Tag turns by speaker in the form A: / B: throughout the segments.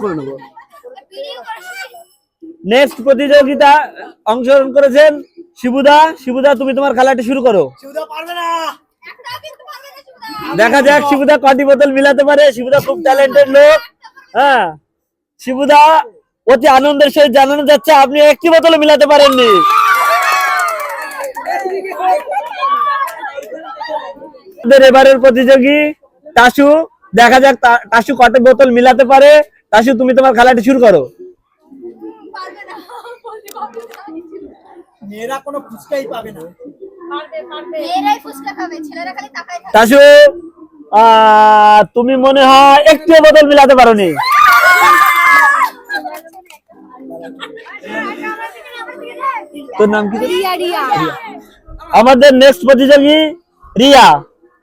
A: করে নেব। নেক্সট প্রতিযোগিতা অংশগ্রহণ করেছেন শিবুদা। শিবুদা তুমি তোমার খেলাটি শুরু করো।
B: শিবুদা পারবে না।
A: দেখা যাক শিবুদা কটি বোতল মিলাতে পারে। শিবুদা খুব ট্যালেন্টেড লোক। হ্যাঁ, শিবুদা অতি আনন্দের সহিত জানানো যাচ্ছে আপনি একটি বোতল মিলাতে পারেননি। এবারের প্রতিযোগী টাসু, দেখা যাক টাসু কত বোতল মিলাতে পারে। টাসু তুমি তোমার খেলাটি শুরু করো।
B: মেয়েরা কোনো ফুচকাই পাবে না।
A: টাসু তুমি মনে হয় একটি বোতল মিলাতে পারোনি। তোর নাম কি? আমাদের নেক্সট প্রতিযোগী রিয়া।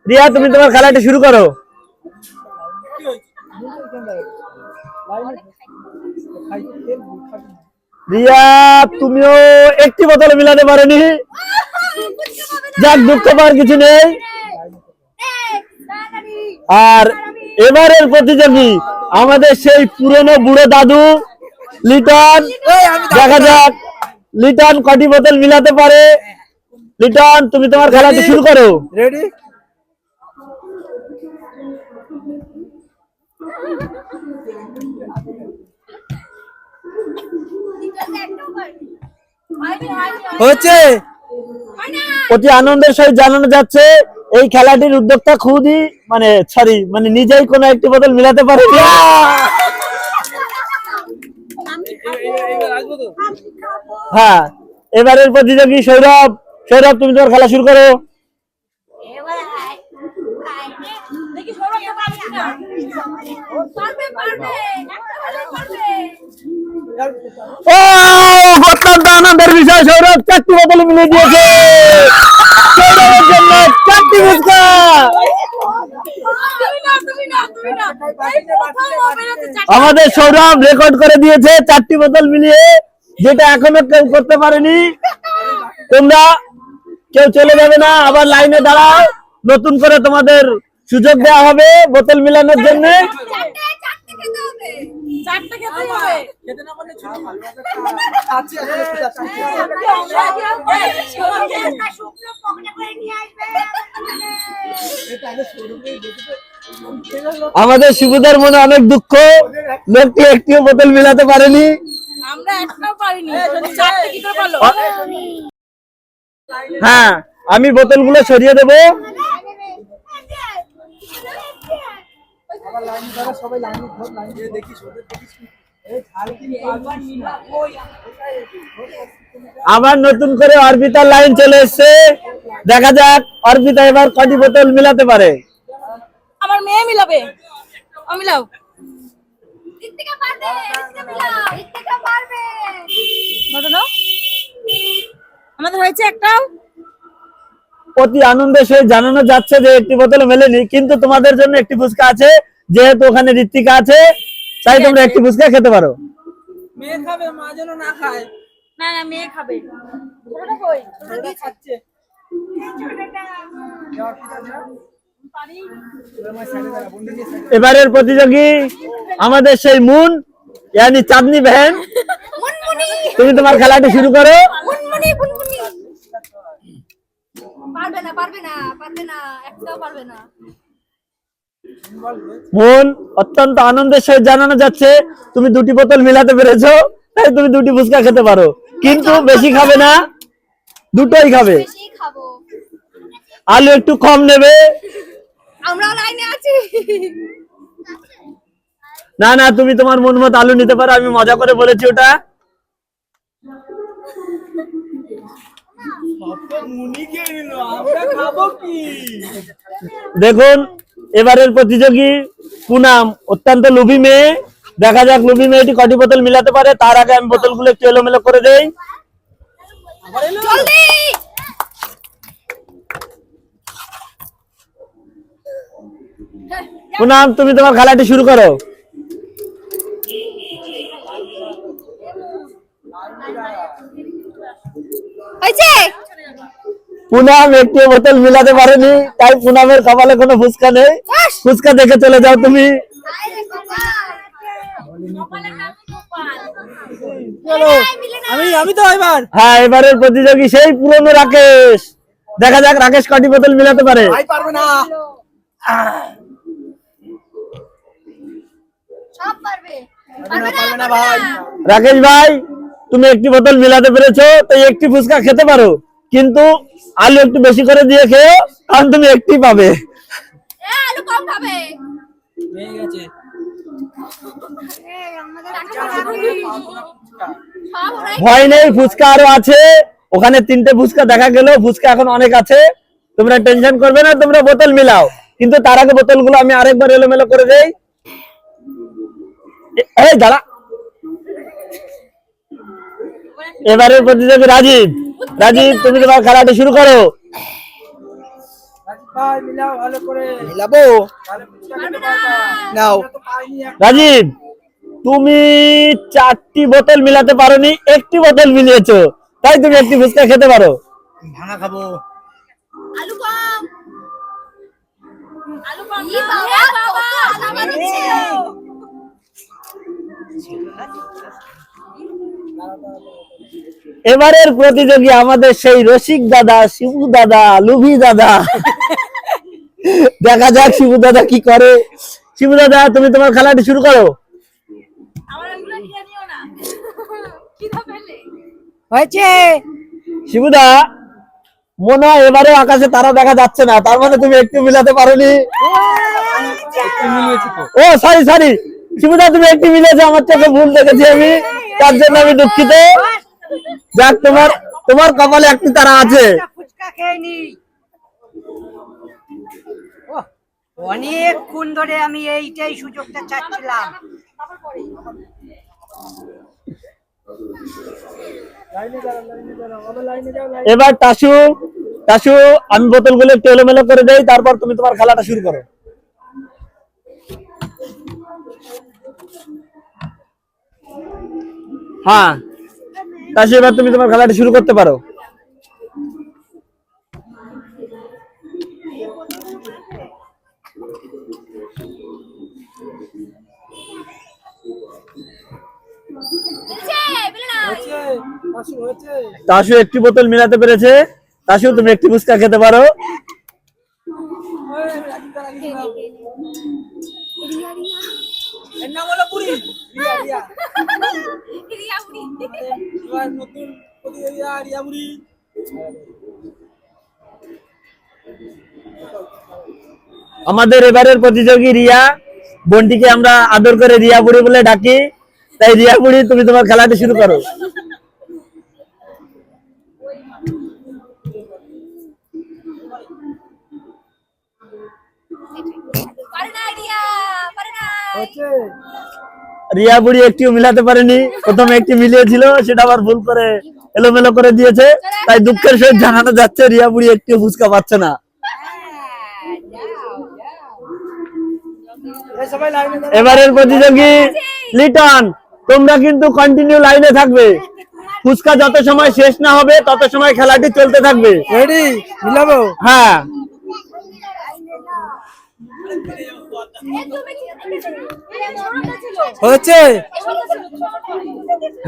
A: রিয়া তুমি তোমার খেলাটি শুরু করো। রিয়া তুমিও একটি বোতল মিলাতে পারোনি। যাক, দুঃখ পাওয়ার কিছু নেই। আর এবারের প্রতিযোগী আমাদের সেই পুরনো বুড়ো দাদু লিটন। দেখা যাক লিটন কটি বোতল মিলাতে পারে। লিটন তুমি তোমার খেলাটি শুরু করো।
B: রেডি? হচ্ছে
A: অতি আনন্দের সহিত জানানো যাচ্ছে এই খেলাটির উদ্যোক্তা খুদই মানে নিজেই কোনো একটি বোতল মিলাতে পারে। হ্যাঁ, এবারের প্রতিযোগী সৌরভ। সৌরভ তুমি তোমার খেলা শুরু করো। অত্যন্ত আনন্দের বিষয়, সৌরভ 4টি বোতল মিলিয়ে দিয়েছে। সৌরভের জন্য 4টি ফুচকা। আমাদের সৌরভ রেকর্ড করে দিয়েছে 4টি বোতল মিলিয়ে, যেটা এখনো কেউ করতে পারেনি। তোমরা কেউ চলে যাবে না, আবার লাইনে দাঁড়াও, নতুন করে তোমাদের সুযোগ দেওয়া হবে বোতল মিলানোর জন্য। আমাদের শিবুদার মনে অনেক দুঃখ, লোকটি একটিও বোতল মিলাতে পারেনি। হ্যাঁ, আমি বোতলগুলো সরিয়ে দেব। আবার নতুন করে অর্পিতার লাইন চলে এসছে। দেখা যাক অর্পিতা এবার কটি বোতল মিলাতে পারে।
C: আমার মেয়ে মিলাবে। মিলাও। আমাদের হয়েছে একটাও।
A: অতি আনন্দের সহিত জানানো যাচ্ছে যে একটি বোতল মেলেনি, কিন্তু তোমাদের জন্য একটি ফুচকা আছে। যেহেতু ওখানে ঋত্বিকা আছে, তাই তোমরা একটি ফুচকা খেতে পারো।
B: মেয়ে খাবে, মা যেন না খায়।
C: না না, মেয়ে খাবে। ছোটটা কই?
B: ছোটটা খাচ্ছে।
A: এবারের প্রতিযোগী আমাদের সেই মুন, ইয়ানি চাঁদনি বহন। তুমি তোমার খেলাটি শুরু করো। মুন, অত্যন্ত আনন্দের সহিত জানানো যাচ্ছে তুমি 2টি বোতল মিলাতে পেরেছো, তাই তুমি 2টি ফুচকা খেতে পারো, কিন্তু বেশি খাবে না, 2টোই খাবে। আলু একটু কম নেবে।
C: আমরা লাইনে আছি।
A: না না, তুমি তোমার মন মতো আলু নিতে পারো, আমি মজা করে বলেছি ওটা। দেখুন এবারের প্রতিযোগী পুনাম, অত্যন্ত লোভী মেয়ে। দেখা যাক লোভী মেয়েটি কটি বোতল মিলাতে পারে। তার আগে আমি বোতলগুলো একটু এলোমেলো করে দেই। পুনাম তুমি তোমার খেলাটি শুরু করো। পুনাম একটি বোতল মিলাতে পারেনি, তাই পুনামের কপালে কোনো ফুচকা নেই। ফুচকা দেখে চলে যাও তুমি।
B: চলো আমি তো এবার
A: হ্যাঁ, এবারের প্রতিযোগী সেই পুরনো রাকেশ। দেখা যাক রাকেশ কটি বোতল মিলাতে পারে।
B: ভাই পারবে না।
C: সব পারবে
B: পারবে না ভাই।
A: রাকেশ ভাই, তুমি একটি বোতল মিলাতে পেরেছো, তো একটি ফুচকা খেতে পারো, কিন্তু আলু একটু বেশি করে দিয়ে খেও, কারণ তুমি একটি পাবে।
C: আলু কম খাবে
B: হয়ে গেছে।
A: ভয় নেই, ফুচকা আরো আছে, ওখানে 3টে ফুচকা দেখা গেল, ফুচকা এখন অনেক আছে, তোমরা টেনশন করবে না, তোমরা বোতল মিলাও, কিন্তু তার আগে বোতলগুলো আমি আরেকবার এলোমেলো করে দেই। এই দাঁড়া, এবারের প্রতিযোগী রাজীব। রাজীব, তুমি তোমার খেলাটি শুরু করো।
B: ভাই মিলাও ভালো করে।
D: মিলাবো
B: ভালো ফুচকা খেতে পারবা।
D: নাও।
B: আমরা তো পাইনি এখন।
A: রাজীব, তুমি 4টি বোতল মিলাতে পারোনি, একটি বোতল মিলিয়েছো, তাই তুমি একটি ফুচকা খেতে পারো।
D: ভাঙা খাবো।
C: আলু কম ই বাবা আলু দিচ্ছে
A: এবারের প্রতিযোগী আমাদের সেই রসিক দাদা, শিবু দাদা, লুভি দাদা। দেখা যাক শিবু দাদা কি করে। শিবু দাদা, তুমি তোমার খেলাটি শুরু করো।
C: আমার এগুলো নিয়ে নিও না কি তো পেলে
B: হয়েছে।
A: শিবুদা, মনে হয় এবারে আকাশে তারা দেখা যাচ্ছে না, তার মানে তুমি একটু মিলাতে পারোনি। ও সরি সরি, শিবুদা তুমি একটু মিলেছো, আমার চোখে ভুল দেখেছি আমি, তার জন্য আমি দুঃখিত। যাক, তোমার তোমার কপালে একটি তারা আছে।
E: ফুচকা খেয়ে নি। অনেকক্ষণ ধরে আমি এইটাই সুযোগটা চাচ্ছিলাম।
A: এবার টাসু, টাসু, আমি বোতলগুলো একটু এলোমেলো করে দেই, তারপর তুমি তোমার খেলাটা শুরু করো। হ্যাঁ টাসু, এবার তুমি তোমার খেলাটা শুরু করতে পারো।
B: হয়েছে। মাসু হয়েছে।
A: টাসু একটি বোতল মিলাতে পেরেছে। টাসু, তুমি একটি ফুচকা খেতে পারো।
B: ওই, রাজীব দা, রাজীব দা। এর নাম হলো পুরি। রিয়া, রিয়া।
C: রিয়া বুড়ি
B: এবার নতুন প্রতিযোগী রিয়া বুড়ি।
A: আমাদের এবারের প্রতিযোগী রিয়া, বোনটিকে আমরা আদর করে রিয়া বুড়ি বলে ডাকি, তাই রিয়া বুড়ি, তুমি তোমার খেলাটি শুরু করো।
C: পারে না রিয়া পারে না
B: হয়েছে।
A: রিয়া বুড়ি একটিও মিলাতে পারেনি, প্রথমে একটি মিলিয়েছিল, সেটা আবার ভুল করে এলোমেলো করে দিয়েছে, তাই দুঃখের সহিত জানানো যাচ্ছে রিয়া বুড়ি একটিও ফুচকা পাচ্ছে না।
B: এই সবাই লাইনে দাঁড়াও।
A: এবারের প্রতিযোগী লিটন, তোমরা কিন্তু কন্টিনিউ লাইনে থাকবে, ফুচকা যত সময় শেষ না হবে তত সময় খেলাটি চলতে থাকবে।
B: রেডি? মিলাবো।
A: হ্যাঁ
B: হয়েছে।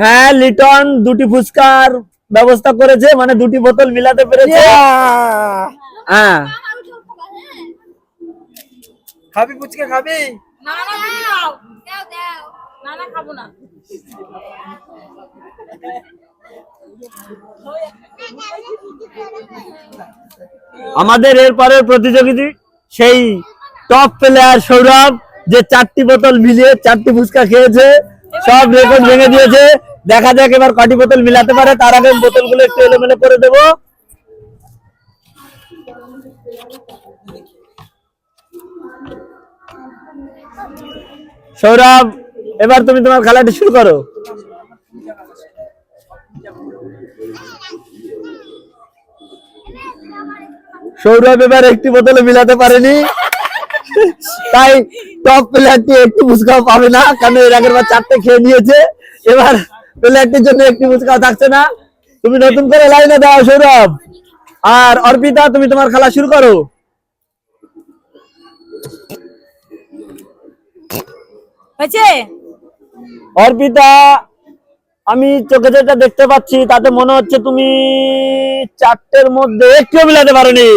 A: হ্যাঁ, লিটন 2টি ফুচকার ব্যবস্থা করেছে, মানে 2টি বোতল মিলাতে পেরেছে। হ্যাঁ,
B: খাবি ফুচকা খাবি?
C: না না তুমি দাও দাও দাও না না খাবো না
A: আমাদের এরপরের প্রতিযোগী সেই টপ প্লেয়ার সৌরভ, যে 4টি বোতল মিলিয়ে 4টি ফুচকা খেয়েছে, সব রেকর্ড ভেঙে দিয়েছে। দেখা যাক এবার কটি বোতল মিলাতে পারে, তার আগে বোতলগুলো একটু এলোমেলো করে দেব। সৌরভ, এবার তুমি তোমার খেলাটি শুরু করো। সৌরভ এবার একটি বোতলে মিলাতে পারেনি, তাই টপ প্লেয়ারটি একটু ফুচকাও পাবে না, কারণ এর আগের বার 4টে খেয়ে নিয়েছে। এবার প্লেয়ারটির জন্য একটি ফুচকাও থাকছে না। তুমি নতুন করে লাইনে দাও সৌরভ। আর অর্পিতা, তুমি তোমার খেলা শুরু করো।
C: হয়েছে
A: অর্পিতা, আমি চোখে যেটা দেখতে পাচ্ছি তাতে মনে হচ্ছে তুমি চারটের মধ্যে একটিও মিলাতে পারোনি।